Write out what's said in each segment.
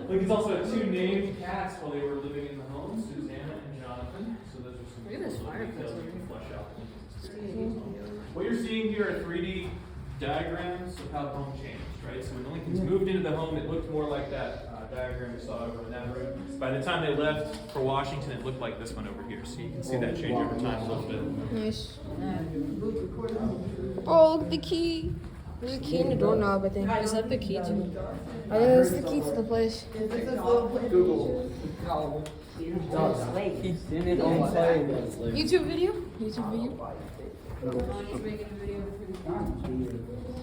Lincoln's also had 2 named cats while they were living in the home, Susanna and Jonathan. So those are some details you can flesh out. What you're seeing here are 3D diagrams of how the home changed, right? So when the Lincolns moved into the home, it looked more like that diagram we saw over in that room. By the time they left for Washington, it looked like this one over here. So you can see that change over time a little bit. Nice. Oh, look at the key. There's a key in the doorknob, I think. Is that the key to? I think that's the key to the place. Google. YouTube video? YouTube video?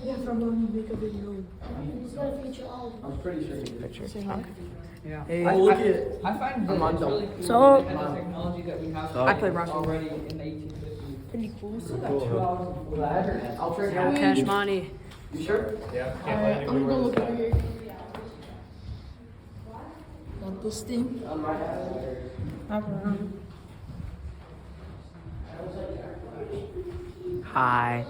Yeah, from make a video. I'm pretty sure you picture. Say hi. Yeah. Hey, I look at it. I find it really cool So, in the technology that we have. I play Rocket already in the 1850s. pretty cool. I'll trade you. Cash money. You sure? Yeah. Alright, I'm gonna go look over here. Got this thing. hi.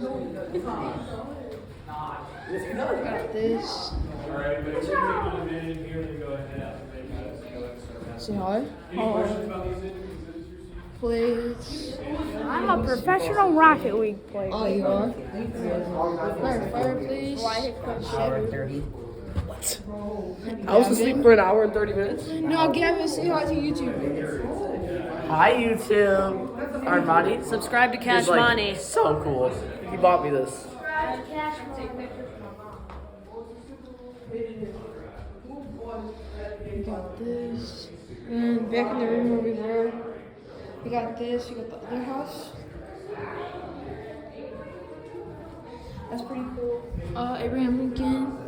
Got this. Alright, but if you're taking a minute here, then go ahead and Say hi. Any questions about these exhibits you're seeing? Plates. I'm a professional Rocket League player. Oh, you are? Fireplace. I was asleep for an hour and 30 minutes. No, Gavin, say hi to YouTube. Hi, YouTube. Armani. Subscribe to Cash He's, like, Money. So cool. He bought me this. We got this. And back in the room over there, we got this. We got the other house. That's pretty cool. Abraham Lincoln.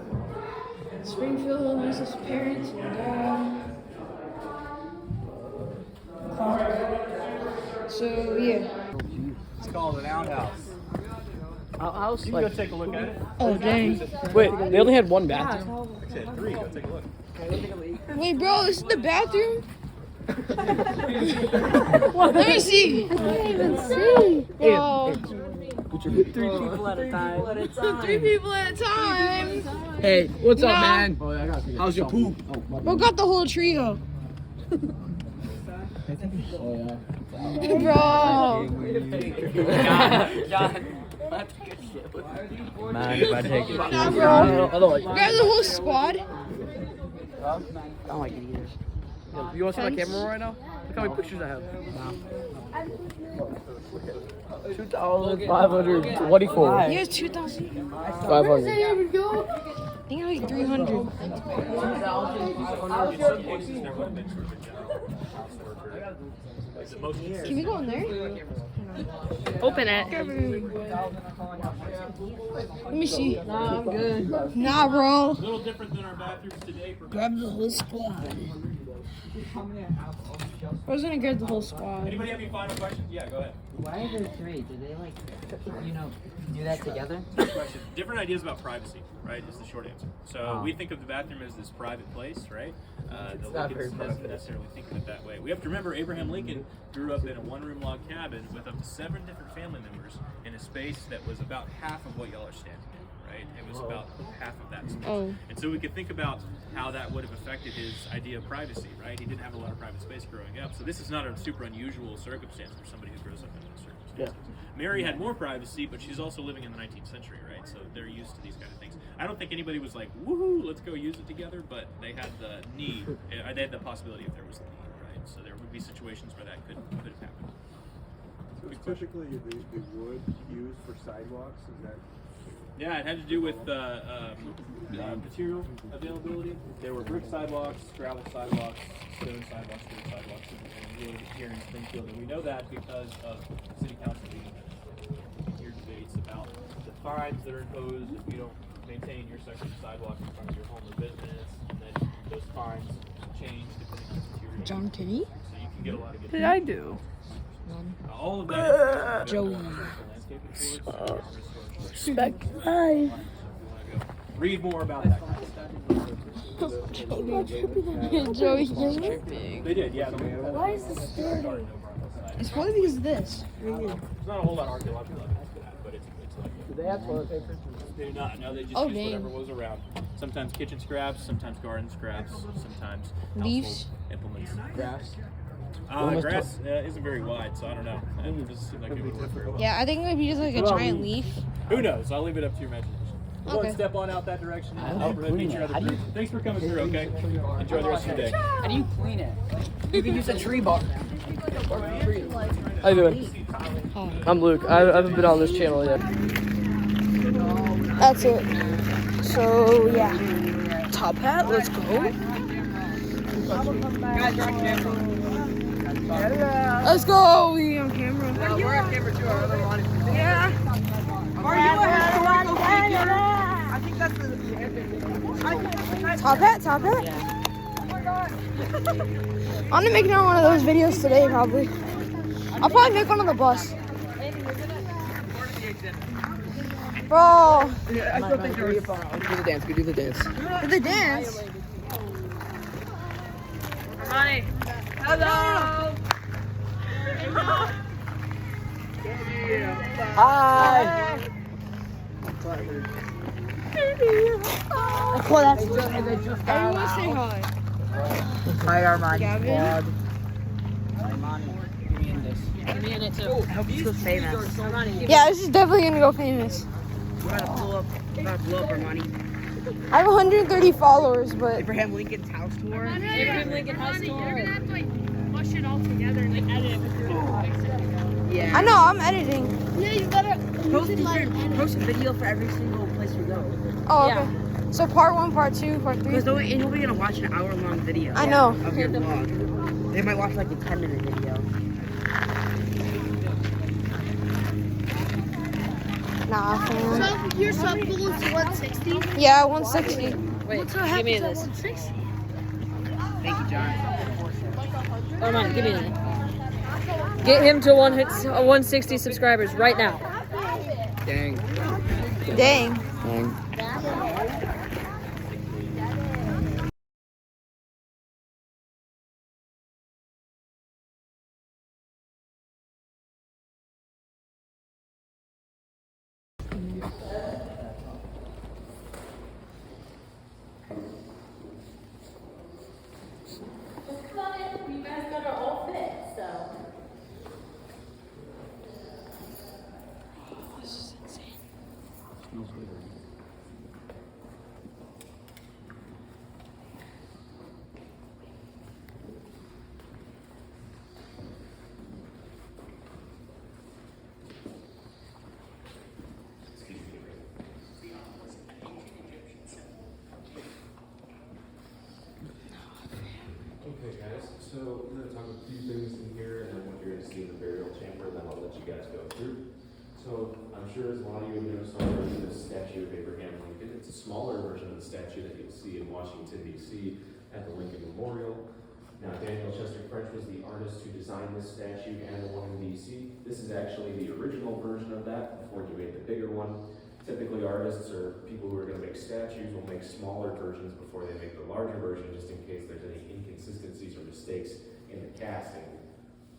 Springfield, this is his parents and dad. Clock. So, yeah. It's called an outhouse. House? You can go take a look at it. Oh, dang. Wait, they only had one bathroom? I said 3, go take a look. Wait, bro, this is the bathroom? Let me see. I didn't even see. Bro, 3 people at a time. 3 people at a time. Hey, what's up, Nah. man? How's your poop? Bro, got the whole trio. Oh, Bro. John. Man, if I take it. Nah, bro. I don't like Grab the whole squad. I don't like it either. You want to see my camera right now? Look how many pictures I have. 2,524. He has 2,000. 500. I think I like 300. Can we go in there? Open it. Let me see. Nah, I'm good. Nah, bro. A little different than our bathrooms today. Grab the whole squad. I was gonna grab the whole squad. Anybody have any final questions? Yeah, go ahead. Why are there 3? Did they do that together? Good question. Different ideas about privacy, right, is the short answer. So we think of the bathroom as this private place, right? The Lincolns doesn't necessarily think of it that way. We have to remember Abraham Lincoln grew up in a 1-room log cabin with up to 7 different family members in a space that was about half of what y'all are standing in, right? It was about half of that space. Oh. And so we could think about how that would have affected his idea of privacy, right? He didn't have a lot of private space growing up. So this is not a super unusual circumstance for somebody who grows up in those circumstances. Mary had more privacy, but she's also living in the 19th century, right? So they're used to these kind of things. I don't think anybody was like, woohoo, let's go use it together, but they had the need, they had the possibility if there was the need, right? So there would be situations where that could have happened. So it's typically the wood used for sidewalks, is that? Yeah, it had to do with material availability. There were brick sidewalks, gravel sidewalks, stone sidewalks, wood sidewalks, and wood here in Springfield. And we know that because of city council meetings. Your debates about the fines that are imposed if you don't maintain your section of sidewalk in front of your home or business, and then those fines change depending on material. John Kenny? So you can get a lot of good. What did I do? All of that. Joey. Respect life. Read more about that kind of stuff. Joey. They did, yeah. Why is this dirty? It's probably because of this. There's not a whole lot of archaeological evidence for that, but it's like Do they have toilet paper? they do not. No, they just Oh, use dang. whatever was around. Sometimes kitchen scraps, sometimes garden scraps, sometimes Leaves? household implements. Grass. Grass isn't very wide, so I don't know. It doesn't seem like it would work very well. Yeah, I think maybe just like a giant leaf. Who knows? I'll leave it up to your imagination. Go Okay. and step on out that direction. How do I'll you meet clean your it? other How do you- group. Thanks for coming through, okay? Enjoy the rest of your day. How do you clean it? You can use a tree bark. How you doing? I'm Luke. I haven't been on this channel yet. That's it. So yeah, top hat. Let's go. Let's go. We on camera. We're on camera too. Our other monitor. Yeah. Are you ahead? I think that's the. Top hat. Top hat. I'm gonna make another one of those videos today, probably. I'll probably make one on the bus. Bro, Yeah, I still think there was. Do the dance. We do the dance. for the dance. Hello. Hi. Well, that's Everyone say hi. Hi, Armani. Gavin. Give me in this. I hope you go famous. Yeah, this is definitely gonna go famous. We're about to blow up. Armani. I have 130 followers, but Abraham Lincoln's house tour. Abraham Lincoln House Tour. You're gonna have to like mush it all together and like edit it with your Yeah. I know I'm editing. Yeah, you better Post a video for every single place we go. Oh, okay. So part 1, part 2, part 3. Because ain't nobody gonna watch an hour-long video. I know. Of your vlog. They might watch like a 10-minute video. Nah, fam. So your sub goal is 160. Yeah, 160. Wait, give me this. Thank you, John. Armand, give me that. Get him to 160 subscribers right now. Dang. Dang. You guys got our all fit, so. Okay guys, so we're going to talk a few things in here and then what you're going to see in the burial chamber, then I'll let you guys go through. So I'm sure as a lot of you have noticed already, this statue of Abraham Lincoln. It's a smaller version of the statue that you'll see in Washington, D.C. at the Lincoln Memorial. Now Daniel Chester French was the artist who designed this statue and the one in D.C. This is actually the original version of that before you made the bigger one. Typically artists or people who are going to make statues will make smaller versions before they make the larger version, just in case there's any inconsistencies or mistakes in the casting,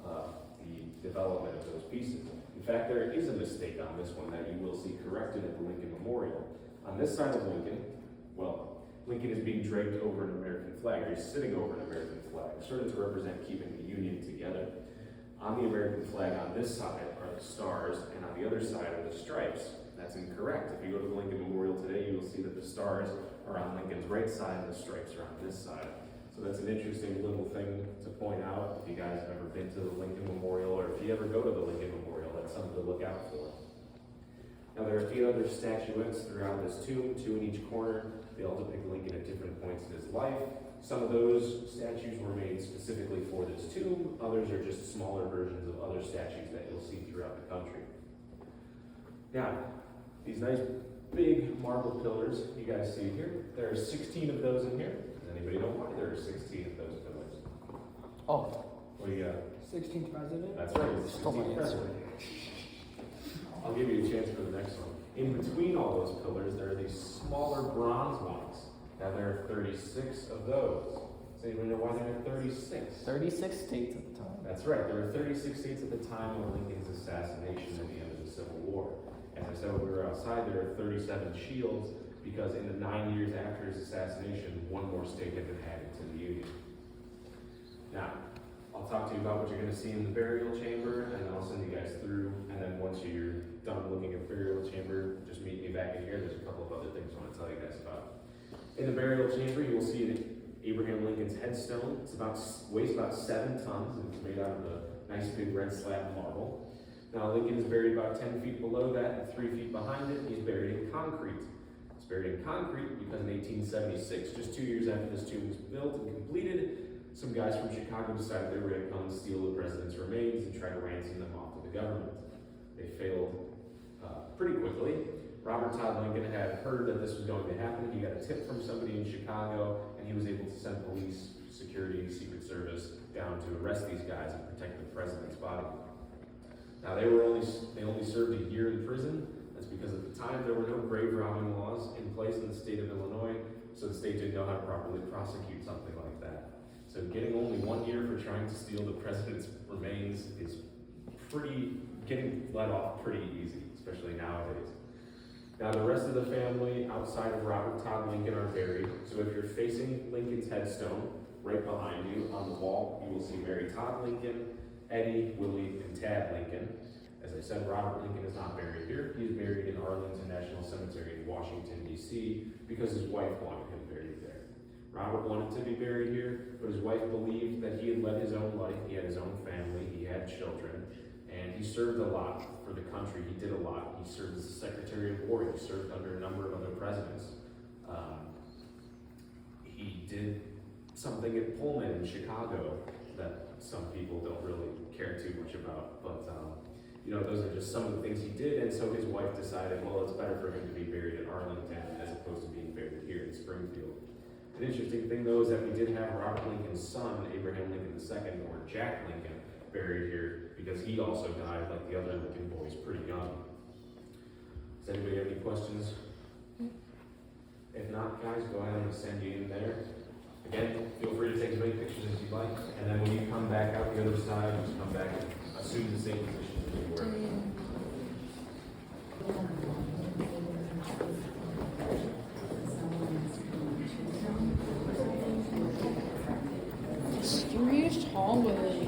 the development of those pieces. In fact, there is a mistake on this one that you will see corrected at the Lincoln Memorial. On this side of Lincoln, well, Lincoln is being draped over an American flag, or he's sitting over an American flag, sort of to represent keeping the Union together. On the American flag on this side are the stars, and on the other side are the stripes. That's incorrect. If you go to the Lincoln Memorial today, you will see that the stars are on Lincoln's right side and the stripes are on this side. So that's an interesting little thing to point out. If you guys have ever been to the Lincoln Memorial, or if you ever go to the Lincoln Memorial, that's something to look out for. Now there are 8 other statuettes throughout this tomb, 2 in each corner. They all depict Lincoln at different points in his life. Some of those statues were made specifically for this tomb. Others are just smaller versions of other statues that you'll see throughout the country. Now, these nice big marble pillars you guys see here, there are 16 of those in here. Does anybody know why there are 16 of those pillars? Oh, What do you got? 16th president. That's right, it's the Stole my 16th answer. president. I'll give you a chance for the next one. In between all those pillars, there are these smaller bronze ones. Now there are 36 of those. Does anybody know why there are 36? 36 states at the time. That's right, there were 36 states at the time of Lincoln's assassination at the end of the Civil War. As I said when we were outside, there are 37 shields because in the 9 years after his assassination, one more state had been added to the Union. Now, I'll talk to you about what you're going to see in the burial chamber, and I'll send you guys through, and then once you're done looking at the burial chamber, just meet me back in here. There's a couple of other things I want to tell you guys about. In the burial chamber, you will see Abraham Lincoln's headstone. Weighs about 7 tons, and it's made out of a nice big red slab marble. Now, Lincoln is buried about 10 feet below that, and 3 feet behind it, he's buried in concrete. He's buried in concrete because in 1876, just 2 years after this tomb was built and completed, some guys from Chicago decided they were going to come and steal the president's remains and try to ransom them off to the government. They failed pretty quickly. Robert Todd Lincoln had heard that this was going to happen. He got a tip from somebody in Chicago, and he was able to send police, security, Secret Service down to arrest these guys and protect the president's body. Now, they only served a year in prison. That's because at the time there were no grave robbing laws in place in the state of Illinois, so the state didn't know how to properly prosecute something like that. So getting only 1 year for trying to steal the president's remains is getting let off pretty easy, especially nowadays. Now, the rest of the family outside of Robert Todd Lincoln are buried. So if you're facing Lincoln's headstone, right behind you on the wall, you will see Mary Todd Lincoln, Eddie, Willie, and Tad Lincoln. As I said, Robert Lincoln is not buried here. He is buried in Arlington National Cemetery in Washington, D.C., because his wife wanted him buried there. Robert wanted to be buried here, but his wife believed that he had led his own life. He had his own family, he had children, and he served a lot for the country. He did a lot. He served as the Secretary of War. He served under a number of other presidents. He did something at Pullman in Chicago that some people don't really care too much about, but those are just some of the things he did, and so his wife decided, well, it's better for him to be buried in Arlington as opposed to being buried here in Springfield. An interesting thing, though, is that we did have Robert Lincoln's son, Abraham Lincoln II, or Jack Lincoln, buried here because he also died, like the other Lincoln boys, pretty young. Does anybody have any questions? If not, guys, go ahead and send you in there. Again, feel free to take as many pictures as you'd like, and then when you come back out the other side, just come back and assume the same position as you were. Scariest hallway.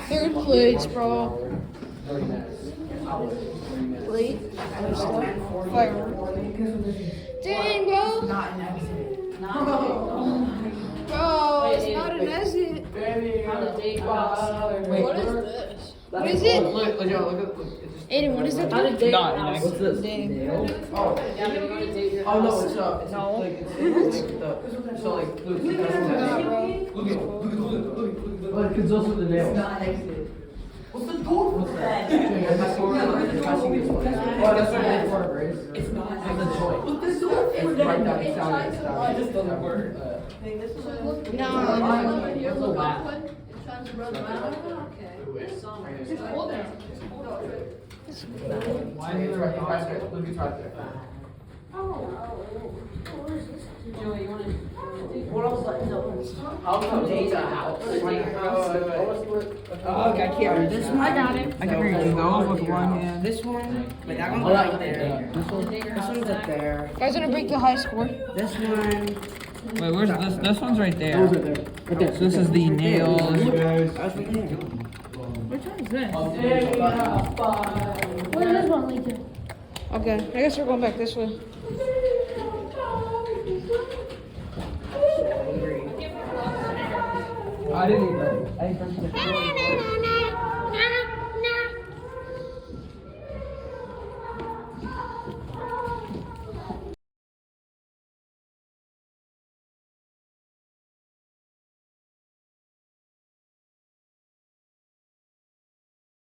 Third place, bro. Late. Fireworks. Dang, bro. Bro, it's not an exit. What is this? What is it? Look. Aiden, what is it? How did date What's this? Dang. Oh no, it's like Luke, Look, it goes with the nails. It's not exited. What's the door? What's that? Oh, that's what they for, Grace. It's not the joint. What's the door? It's right down. It's down. It just doesn't work. No. You're looking up one and trying to run around. Okay. Just hold it. Why are you right there? Look, it's right there. Joey, you want to? What else buttons open? Oh, Jay's house. Oh, okay, I can't. This one. I got it. I can read those with one hand. This one. Wait, that one's right there. This one's up there. Guys, gonna break the high score. This one. Wait, where's this? This one's right there. So this is the nails. That was right there. Which one is this? What does this one lead to? Okay, I guess we're going back this way. I didn't even.